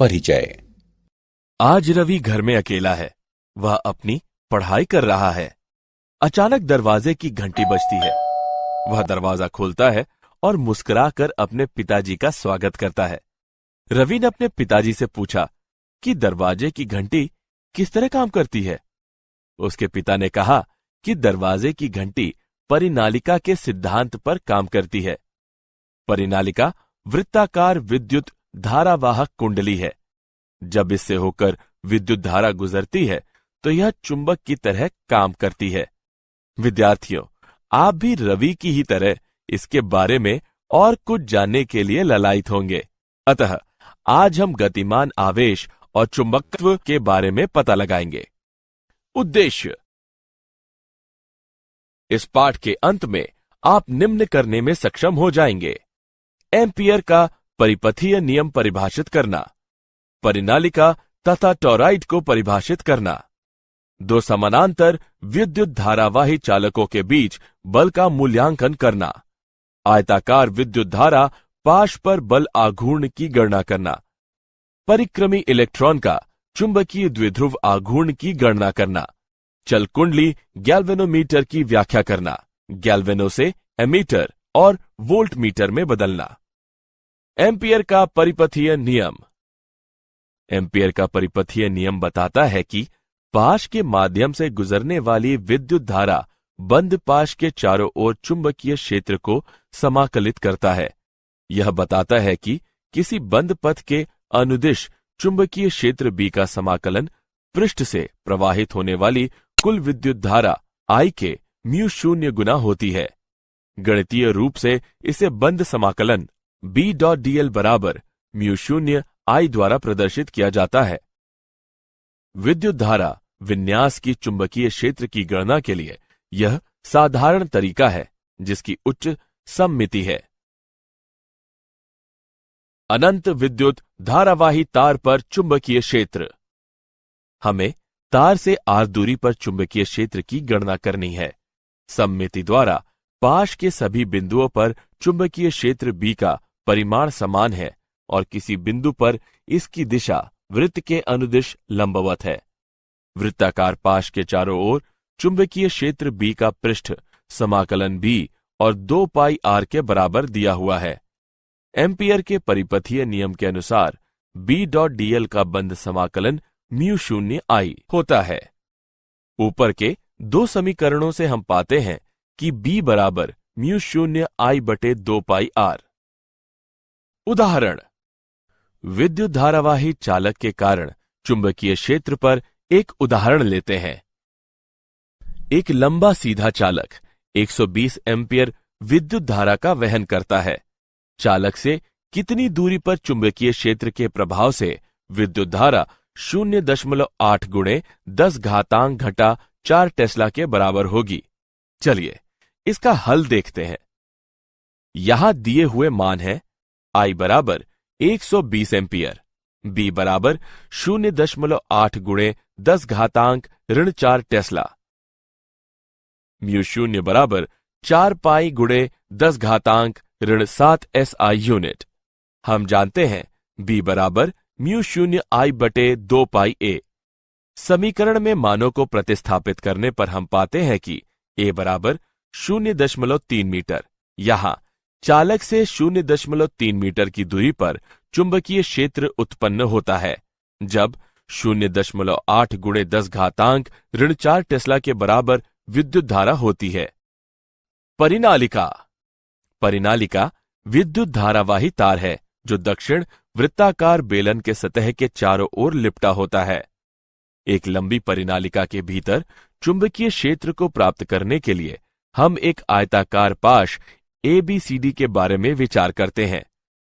परिचय। आज रवि घर में अकेला है। वह अपनी पढ़ाई कर रहा है। अचानक दरवाजे की घंटी बजती है। वह दरवाजा खोलता है और मुस्कुराकर अपने पिताजी का स्वागत करता है। रवि ने अपने पिताजी से पूछा कि दरवाजे की घंटी किस तरह काम करती है। उसके पिता ने कहा कि दरवाजे की घंटी परिनालिका के सिद्धांत पर काम करती है। परिनालिका वृत्ताकार विद्युत धारावाहक कुंडली है। जब इससे होकर विद्युत धारा गुजरती है तो यह चुंबक की तरह काम करती है। विद्यार्थियों, आप भी रवि की ही तरह इसके बारे में और कुछ जानने के लिए ललायित होंगे। अतः आज हम गतिमान आवेश और चुंबकत्व के बारे में पता लगाएंगे। उद्देश्य: इस पाठ के अंत में आप निम्न करने में सक्षम हो जाएंगे। एम्पियर का परिपथीय नियम परिभाषित करना, परिनालिका तथा टॉरॉइड को परिभाषित करना, दो समानांतर विद्युत धारावाही चालकों के बीच बल का मूल्यांकन करना, आयताकार विद्युत धारा पाश पर बल आघूर्ण की गणना करना, परिक्रमी इलेक्ट्रॉन का चुंबकीय द्विध्रुव आघूर्ण की गणना करना, चल कुंडली गैल्वेनोमीटर की व्याख्या करना, गैल्वेनो से एमीटर और वोल्ट मीटर में बदलना। एम्पियर का परिपथीय नियम। एम्पियर का परिपथीय नियम बताता है कि पाश के माध्यम से गुजरने वाली विद्युत धारा बंद पाश के चारों ओर चुंबकीय क्षेत्र को समाकलित करता है। यह बताता है कि किसी बंद पथ के अनुदिश चुंबकीय क्षेत्र B का समाकलन पृष्ठ से प्रवाहित होने वाली कुल विद्युत धारा I के म्यू शून्य गुना होती है। गणितीय रूप से इसे बंद समाकलन B.dl बराबर म्यू शून्य I द्वारा प्रदर्शित किया जाता है। विद्युत धारा विन्यास की चुंबकीय क्षेत्र की गणना के लिए यह साधारण तरीका है जिसकी उच्च सममिति है। अनंत विद्युत धारावाही तार पर चुंबकीय क्षेत्र। हमें तार से r दूरी पर चुंबकीय क्षेत्र की गणना करनी है। सममिति द्वारा पाश के सभी बिंदुओं पर चुंबकीय क्षेत्र B का परिमाण समान है और किसी बिंदु पर इसकी दिशा वृत्त के अनुदिश लंबवत है। वृत्ताकार पाश के चारों ओर चुंबकीय क्षेत्र B का पृष्ठ समाकलन B और 2 पाई r के बराबर दिया हुआ है। एम्पियर के परिपथीय नियम के अनुसार B.dl का बंद समाकलन म्यू शून्य I होता है। ऊपर के दो समीकरणों से हम पाते हैं कि B बराबर म्यू शून्य I बटे 2 पाई r। उदाहरण: विद्युत धारावाही चालक के कारण चुंबकीय क्षेत्र पर एक उदाहरण लेते हैं। एक लंबा सीधा चालक 120 एम्पियर विद्युत धारा का वहन करता है। चालक से कितनी दूरी पर चुंबकीय क्षेत्र के प्रभाव से विद्युत धारा 0.8 गुणे 10 घातांक घटा 4 टेस्ला के बराबर होगी। चलिए इसका हल देखते हैं। यहां दिए हुए मान है I बराबर 120 एम्पियर, B बराबर 0.8 गुणे 10 घातांक ऋण 4 टेस्ला, म्यू शून्य बराबर 4 पाई गुणे 10 घातांक ऋण 7 SI यूनिट। हम जानते हैं B बराबर म्यू शून्य I बटे 2 पाई A। समीकरण में मानों को प्रतिस्थापित करने पर हम पाते हैं कि A बराबर 0.3 मीटर। यहां चालक से 0.3 मीटर की दूरी पर चुंबकीय क्षेत्र उत्पन्न होता है जब 0.8 गुणे 10 घातांक ऋण 4 टेस्ला के बराबर विद्युत धारा होती है। परिनालिका। परिनालिका विद्युत धारावाही तार है जो दक्षिण वृत्ताकार बेलन के सतह के चारों ओर लिपटा होता है। एक लंबी परिनालिका के भीतर चुंबकीय क्षेत्र को प्राप्त करने के लिए हम एक आयताकार पाश ABCD के बारे में विचार करते हैं।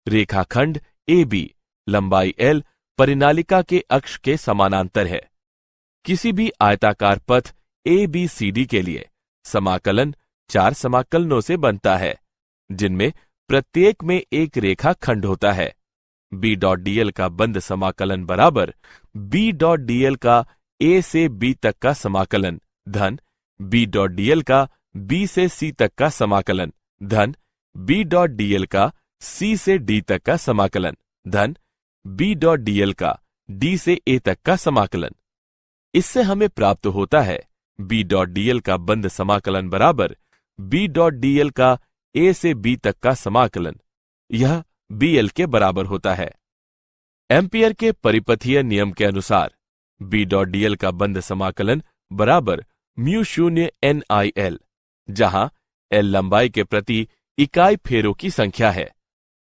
रेखाखंड AB लंबाई L परिनालिका के अक्ष के समानांतर है। किसी भी आयताकार पथ ABCD के लिए समाकलन 4 समाकलनों से बनता है जिनमें प्रत्येक में एक रेखा खंड होता है। B.dl का बंद समाकलन बराबर B.dl का A से B तक का समाकलन धन B.dl का B से C तक का समाकलन धन B.dl का C से D तक का समाकलन धन B.dl का D से A तक का समाकलन। इससे हमें प्राप्त होता है B.dl का बंद समाकलन बराबर B.dl का A से B तक का समाकलन। यह BL के बराबर होता है। एम्पियर के परिपथीय नियम के अनुसार B.dl का बंद समाकलन बराबर म्यू शून्य NIL, जहां L लंबाई के प्रति इकाई फेरों की संख्या है।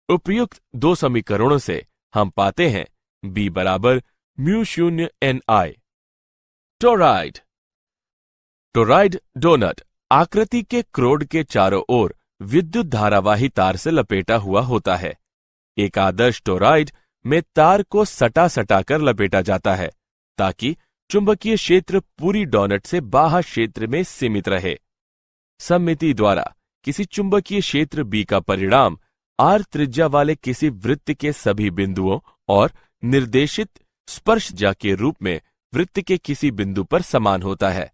उपयुक्त दो समीकरणों से हम पाते हैं B बराबर म्यू शून्य NI। टोराइड। टोराइड डोनट आकृति के क्रोड के चारों ओर विद्युत धारावाही तार से लपेटा हुआ होता है। एक आदर्श टोराइड में तार को सटा कर लपेटा जाता है ताकि चुंबकीय क्षेत्र पूरी डोनट से बाह्य क्षेत्र में सीमित रहे। सममिति द्वारा किसी चुंबकीय क्षेत्र B का परिणाम R त्रिज्या वाले किसी वृत्त के सभी बिंदुओं और निर्देशित स्पर्शजा के रूप में वृत्त के किसी बिंदु पर समान होता है।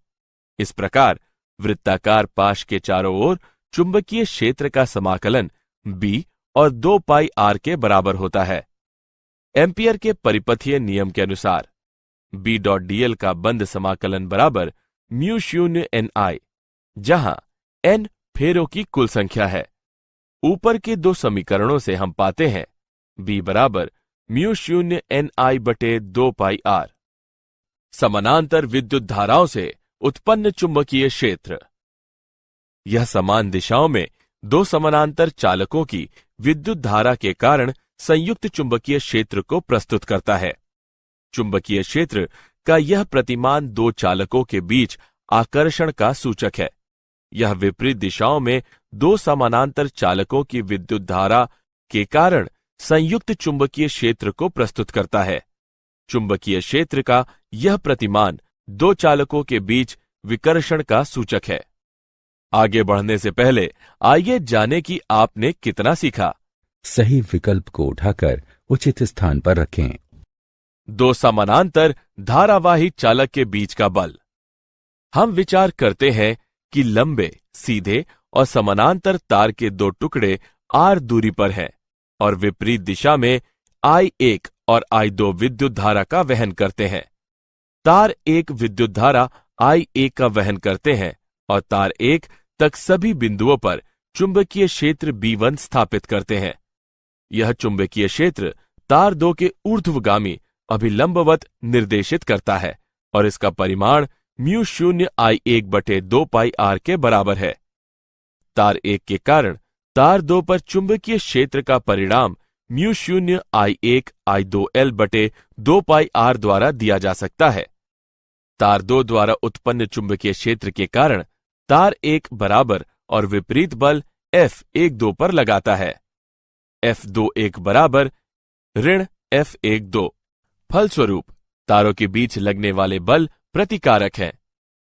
इस प्रकार वृत्ताकार पाश के चारों ओर चुंबकीय क्षेत्र का समाकलन B और 2 पाई R के बराबर होता है। एम्पियर के परिपथीय नियम के अनुसार B.dl का बंद समाकलन बराबर म्यू शून्य NI, जहां N फेरों की कुल संख्या है। ऊपर के दो समीकरणों से हम पाते हैं B बराबर म्यू शून्य NI बटे 2 पाई R। समानांतर विद्युत धाराओं से उत्पन्न चुंबकीय क्षेत्र। यह समान दिशाओं में दो समानांतर चालकों की विद्युत धारा के कारण संयुक्त चुंबकीय क्षेत्र को प्रस्तुत करता है। चुंबकीय क्षेत्र का यह प्रतिमान दो चालकों के बीच आकर्षण का सूचक है। यह विपरीत दिशाओं में दो समानांतर चालकों की विद्युत धारा के कारण संयुक्त चुंबकीय क्षेत्र को प्रस्तुत करता है। चुंबकीय क्षेत्र का यह प्रतिमान दो चालकों के बीच विकर्षण का सूचक है। आगे बढ़ने से पहले आइए जानें कि आपने कितना सीखा। सही विकल्प को उठाकर उचित स्थान पर रखें। दो समानांतर धारावाही चालक के बीच का बल। हम विचार करते हैं कि लंबे, सीधे और समानांतर तार के दो टुकड़े R दूरी पर हैं और विपरीत दिशा में I1 और I2 विद्युत धारा का वहन करते हैं। तार 1 विद्युत धारा I1 का वहन करते हैं और तार 1 तक सभी बिंदुओं पर चुंबकीय क्षेत्र B1 स्थापित करते हैं। यह चुंबकीय क्षेत्र तार 2 के ऊर्ध्वगामी अभिलंबवत निर्देशित करता है और इसका परिमाण म्यू शून्य I1 बटे 2 पाई R के बराबर है। तार 1 के कारण तार 2 पर चुंबकीय क्षेत्र का परिणाम म्यू शून्य I1 I2L बटे 2 पाई R द्वारा दिया जा सकता है। तार 2 द्वारा उत्पन्न चुंबकीय क्षेत्र के कारण तार 1 बराबर और विपरीत बल F12 पर लगाता है। F21 बराबर ऋण F12। फलस्वरूप तारों के बीच लगने वाले बल प्रतिकारक हैं।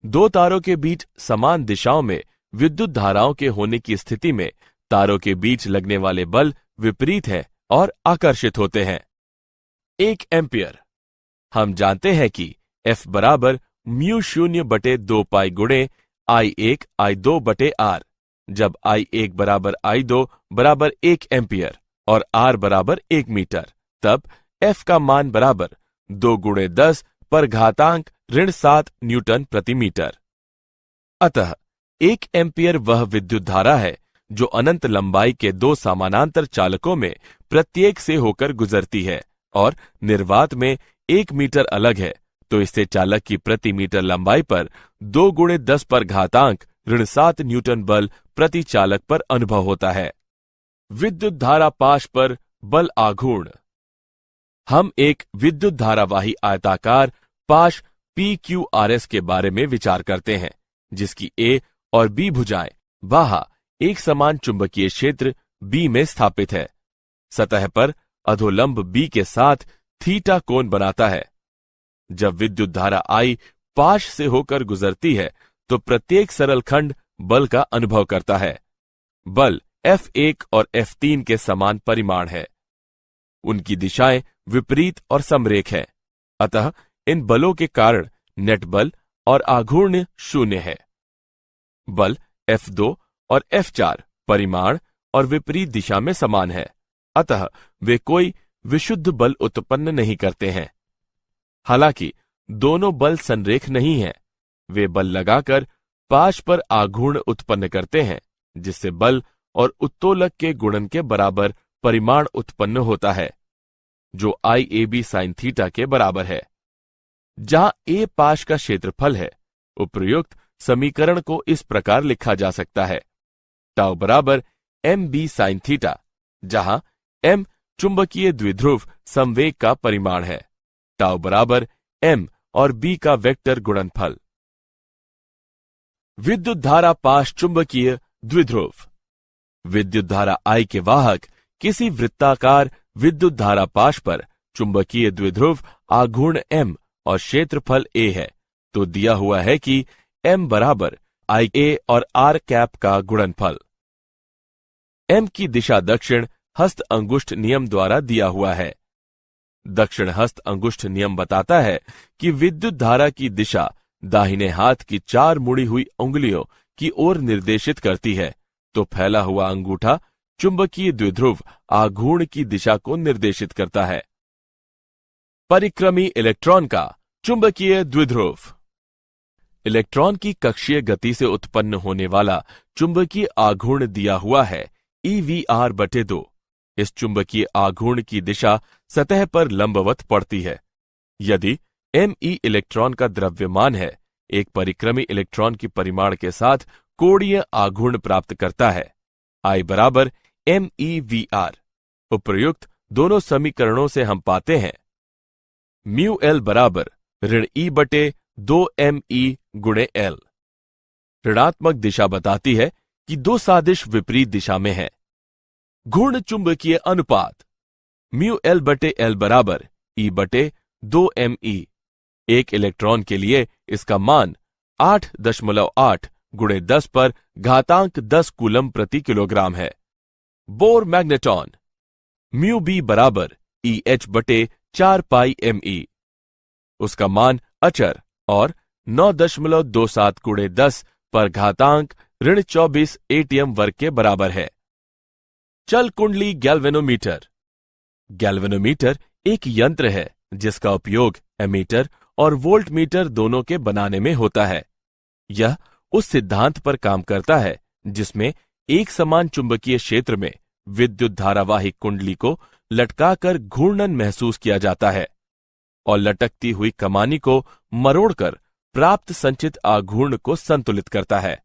दो तारों के बीच समान दिशाओं में विद्युत धाराओं के होने की स्थिति में तारों के बीच लगने वाले बल विपरीत हैं और आकर्षित होते हैं। 1 एम्पियर। हम जानते हैं कि F बराबर म्यू शून्य बटे 2 पाई गुणे I1 I2 बटे R। जब I1 बराबर I2 बराबर 1 एम्पियर और R बराबर 1 मीटर, तब F का मान बराबर 2 गुणे 10 पर घातांक ऋण 7 न्यूटन प्रति मीटर। अतः 1 एम्पियर वह विद्युत धारा है जो अनंत लंबाई के दो समानांतर चालकों में प्रत्येक से होकर गुजरती है और निर्वात में 1 मीटर अलग है, तो इससे चालक की प्रति मीटर लंबाई पर 2 गुणे 10 पर घातांक ऋण 7 न्यूटन बल प्रति चालक पर अनुभव होता है। विद्युत धारा पाश पर बल आघूर्ण। हम एक विद्युत धारावाही आयताकार पाश PQRS के बारे में विचार करते हैं, जिसकी A और B भुजाएं बाह्य एक समान चुंबकीय क्षेत्र B में स्थापित है। सतह पर अधोलंब B के साथ थीटा कोण बनाता है। जब विद्युत धारा I पाश से होकर गुजरती है तो प्रत्येक सरल खंड बल का अनुभव करता है। बल F1 और F3 के समान परिमाण है। उनकी दिशाएं विपरीत और समरेख हैं, अतः इन बलों के कारण नेट बल और आघूर्ण शून्य है। बल F2 और F4 परिमाण और विपरीत दिशा में समान है, अतः वे कोई विशुद्ध बल उत्पन्न नहीं करते हैं। हालांकि दोनों बल संरेख नहीं हैं, वे बल लगाकर पाश पर आघूर्ण उत्पन्न करते हैं, जिससे बल और उत्तोलक के गुणन के बराबर परिमाण उत्पन्न होता है, जो IAB sin थीटा के बराबर है। जहां A पाश का क्षेत्रफल है, उपर्युक्त समीकरण को इस प्रकार लिखा जा सकता है: टाउ बराबर MB sin थीटा, जहां M चुंबकीय द्विध्रुव संवेग का परिमाण है, टाउ बराबर M और B का वेक्टर गुणनफल। विद्युत धारा पाश चुंबकीय द्विध्रुव। विद्युत धारा I के वाहक किसी वृत्ताकार विद्युत धारा पाश पर चुंबकीय द्विध्रुव आघूर्ण M और क्षेत्रफल A है, तो दिया हुआ है कि M बराबर IA और R कैप का गुणनफल। M की दिशा दक्षिण हस्त अंगुष्ठ नियम द्वारा दिया हुआ है। दक्षिण हस्त अंगुष्ठ नियम बताता है कि विद्युत धारा की दिशा दाहिने हाथ की 4 मुड़ी हुई उंगलियों की ओर निर्देशित करती है, तो फैला हुआ अंगूठा चुंबकीय द्विध्रुव आघूर्ण की दिशा को निर्देशित करता है। परिक्रमी इलेक्ट्रॉन का चुंबकीय द्विध्रुव। इलेक्ट्रॉन की कक्षीय गति से उत्पन्न होने वाला चुंबकीय आघूर्ण दिया हुआ है EVR/2। इस चुंबकीय आघूर्ण की दिशा सतह पर लंबवत पड़ती है। यदि Me इलेक्ट्रॉन का द्रव्यमान है, एक परिक्रमी इलेक्ट्रॉन की परिमाण के साथ कोणीय आघूर्ण प्राप्त करता है। I बराबर MEVR। उपर्युक्त दोनों समीकरणों से हम पाते हैं μL बराबर ऋण E/2ME गुणे L। ऋणात्मक दिशा बताती है कि दो सादिश विपरीत दिशा में है। घूर्ण चुंबकीय अनुपात μL/L बराबर E/2ME। एक इलेक्ट्रॉन के लिए इसका मान 8.8 गुणे 10 पर घातांक 10 कूलम प्रति किलोग्राम है। बोर मैग्नेटॉन μB बराबर EH/4πMe। उसका मान अचर और 9.27 गुणे 10 पर घातांक ऋण 24 ATM वर्ग के बराबर है। चल कुंडली गैल्वेनोमीटर। गैल्वेनोमीटर एक यंत्र है जिसका उपयोग एमीटर और वोल्टमीटर दोनों के बनाने में होता है। यह उस सिद्धांत पर काम करता है जिसमें एक समान चुंबकीय क्षेत्र में विद्युत धारावाही कुंडली को लटकाकर घूर्णन महसूस किया जाता है और लटकती हुई कमानी को मरोड़कर प्राप्त संचित आघूर्ण को संतुलित करता है।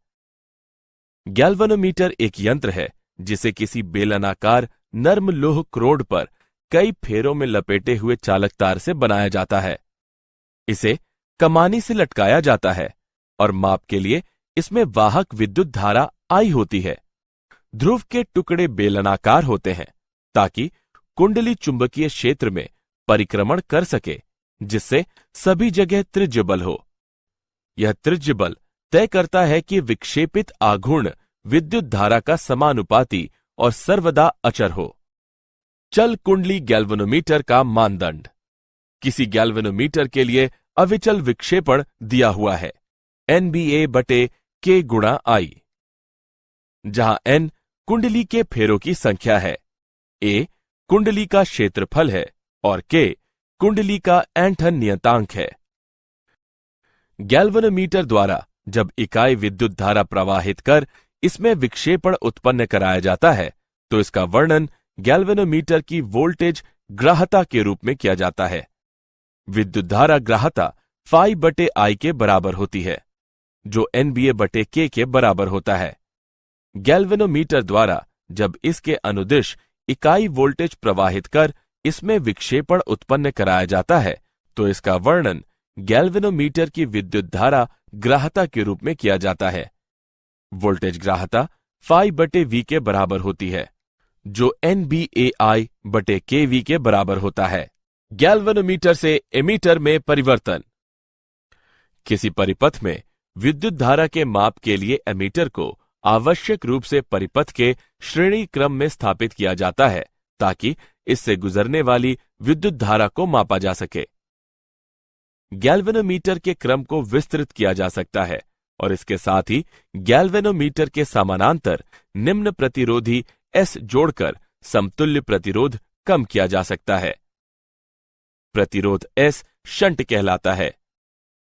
गैल्वेनोमीटर एक यंत्र है जिसे किसी बेलनाकार नर्म लोह क्रोड पर कई फेरों में लपेटे हुए चालक तार से बनाया जाता है। इसे कमानी से लटकाया जाता है और माप के लिए इसमें वाहक विद्युत धारा I होती है। ध्रुव के टुकड़े बेलनाकार होते हैं ताकि कुंडली चुंबकीय क्षेत्र में परिक्रमण कर सके, जिससे सभी जगह त्रिज्य बल हो। यह त्रिज्य बल तय करता है कि विक्षेपित आघूर्ण विद्युत धारा का समानुपाती और सर्वदा अचर हो। चल कुंडली गैल्वेनोमीटर का मानदंड। किसी गैल्वेनोमीटर के लिए अविचल विक्षेपण दिया हुआ है NBA/K गुणा I, जहां N कुंडली के फेरों की संख्या है, A कुंडली का क्षेत्रफल है और K कुंडली का ऐंठन नियतांक है। गैल्वेनोमीटर द्वारा जब इकाई विद्युत धारा प्रवाहित कर इसमें विक्षेपण उत्पन्न कराया जाता है, तो इसका वर्णन गैल्वेनोमीटर की वोल्टेज ग्राहता के रूप में किया जाता है। विद्युत धारा ग्राहता phi/I के बराबर होती है, जो NBA/K के बराबर होता है। गैल्वेनोमीटर द्वारा जब इसके अनुदिश इकाई वोल्टेज प्रवाहित कर इसमें विक्षेपण उत्पन्न कराया जाता है, तो इसका वर्णन गैल्वेनोमीटर की विद्युत धारा ग्राहता के रूप में किया जाता है। वोल्टेज ग्राहता phi/V के बराबर होती है, जो NBA/KV के बराबर होता है। गैल्वेनोमीटर से एमीटर में परिवर्तन। किसी परिपथ में विद्युत धारा के माप के लिए एमीटर को आवश्यक रूप से परिपथ के श्रेणी क्रम में स्थापित किया जाता है ताकि इससे गुजरने वाली विद्युत धारा को मापा जा सके। गैल्वेनोमीटर के क्रम को विस्तृत किया जा सकता है और इसके साथ ही गैल्वेनोमीटर के समानांतर निम्न प्रतिरोधी S जोड़कर समतुल्य प्रतिरोध कम किया जा सकता है। प्रतिरोध S शंट कहलाता है।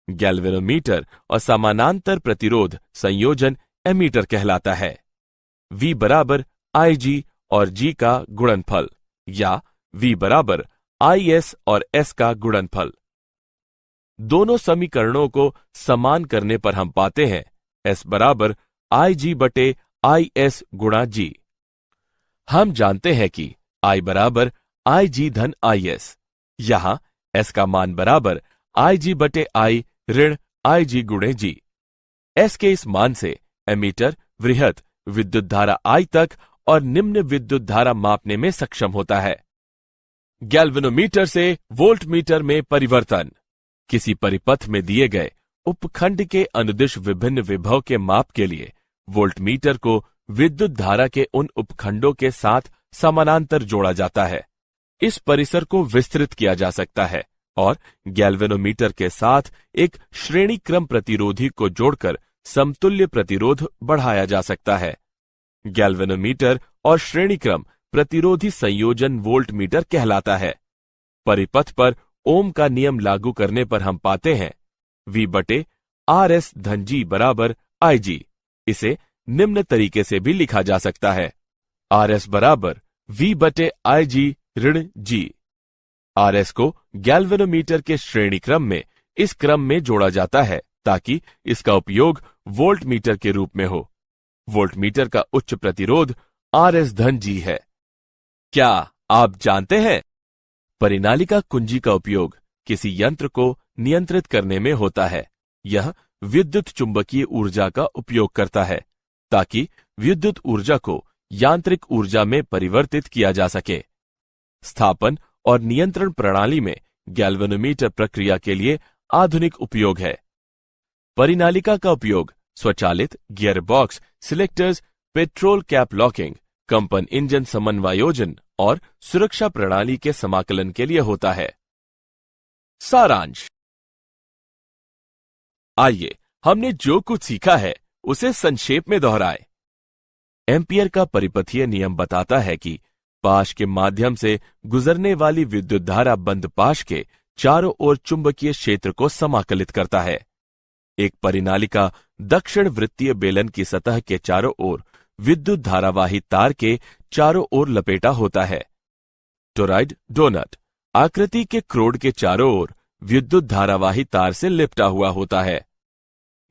गैल्वेनोमीटर और समानांतर प्रतिरोध संयोजन एमीटर कहलाता है। V बराबर IG और G का गुणनफल या V बराबर IS और S का गुणनफल। दोनों समीकरणों को समान करने पर हम पाते हैं S बराबर IG बटे IS गुणा G। हम जानते हैं कि I बराबर IG धन IS। यहां S का मान बराबर IG बटे I ऋण IG गुणे G। S के इस मान से एमीटर वृहत विद्युत धारा I तक और निम्न विद्युत धारा मापने में सक्षम होता है। गैल्वेनोमीटर से वोल्टमीटर में परिवर्तन। किसी परिपथ में दिए गए उपखंड के अनुदिश विभिन्न विभव के माप के लिए वोल्टमीटर को विद्युत धारा के उन उपखंडों के साथ समानांतर जोड़ा जाता है। इस परिसर को विस्तृत किया जा सकता है और गैल्वेनोमीटर के साथ एक श्रेणी क्रम प्रतिरोधी को जोड़कर समतुल्य प्रतिरोध बढ़ाया जा सकता है। गैल्वेनोमीटर और श्रेणी क्रम प्रतिरोधी संयोजन वोल्टमीटर कहलाता है। परिपथ पर ओम का नियम लागू करने पर हम पाते हैं V बटे RS धन G बराबर IG। इसे निम्न तरीके से भी लिखा जा सकता है RS बराबर V बटे IG ऋण G। RS को गैल्वेनोमीटर के श्रेणी क्रम में इस क्रम में जोड़ा जाता है ताकि इसका उपयोग वोल्टमीटर के रूप में हो। वोल्टमीटर का उच्च प्रतिरोध RS धन G है। क्या आप जानते हैं परिनालिका कुंजी का उपयोग किसी यंत्र को नियंत्रित करने में होता है। यह विद्युत चुंबकीय ऊर्जा का उपयोग करता है ताकि विद्युत ऊर्जा को यांत्रिक ऊर्जा में परिवर्तित किया जा सके। स्थापन और नियंत्रण प्रणाली में गैल्वेनोमीटर प्रक्रिया के लिए आधुनिक उपयोग है। परिनालिका का उपयोग स्वचालित gear box selectors, petrol cap locking, कंपन इंजन समन्वयोजन और सुरक्षा प्रणाली के समाकलन के लिए होता है। सारांश। आइए हमने जो कुछ सीखा है उसे संक्षेप में दोहराएं। एम्पियर का परिपथीय नियम बताता है कि पाश के माध्यम से गुजरने वाली विद्युत धारा बंद पाश के चारों ओर चुंबकीय क्षेत्र को समाकलित करता है। एक परिनालिका दक्षिण वृत्तीय बेलन की सतह के चारों ओर विद्युत धारावाही तार के चारों ओर लपेटा होता है। टोरॉइड डोनट आकृति के क्रोड के चारों ओर विद्युत धारावाही तार से लिपटा हुआ होता है।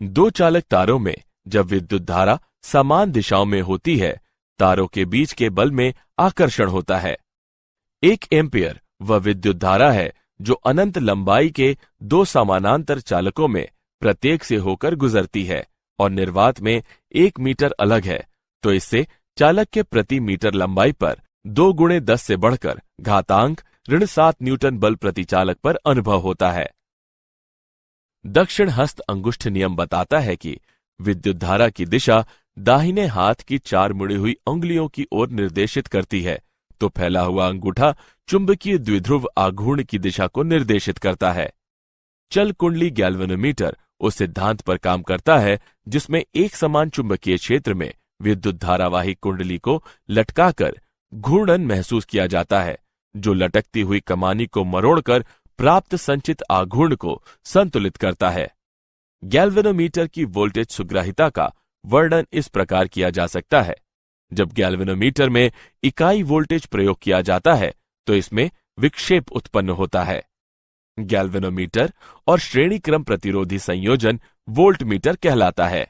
दो चालक तारों में जब विद्युत धारा समान दिशाओं में होती है, तारों के बीच के बल में आकर्षण होता है। 1 एम्पियर वह विद्युत धारा है जो अनंत लंबाई के दो समानांतर चालकों में प्रत्येक से होकर गुजरती है और निर्वात में 1 मीटर अलग है, तो इससे चालक के प्रति मीटर लंबाई पर 2 गुणे 10 से बढ़कर घातांक ऋण 7 न्यूटन बल प्रति चालक पर अनुभव होता है। दक्षिण हस्त अंगुष्ठ नियम बताता है कि विद्युत धारा की दिशा दाहिने हाथ की 4 मुड़ी हुई उंगलियों की ओर निर्देशित करती है, तो फैला हुआ अंगूठा चुंबकीय द्विध्रुव आघूर्ण की दिशा को निर्देशित करता है। चल कुंडली गैल्वेनोमीटर उस सिद्धांत पर काम करता है जिसमें एक समान चुंबकीय क्षेत्र में विद्युत धारावाही कुंडली को लटकाकर घूर्णन महसूस किया जाता है, जो लटकती हुई कमानी को मरोड़कर प्राप्त संचित आघूर्ण को संतुलित करता है। गैल्वेनोमीटर की वोल्टेज सुग्राहिता का वर्णन इस प्रकार किया जा सकता है। जब गैल्वेनोमीटर में इकाई वोल्टेज प्रयोग किया जाता है तो इसमें विक्षेप उत्पन्न होता है। गैल्वेनोमीटर और श्रेणी क्रम प्रतिरोधी संयोजन वोल्टमीटर कहलाता है।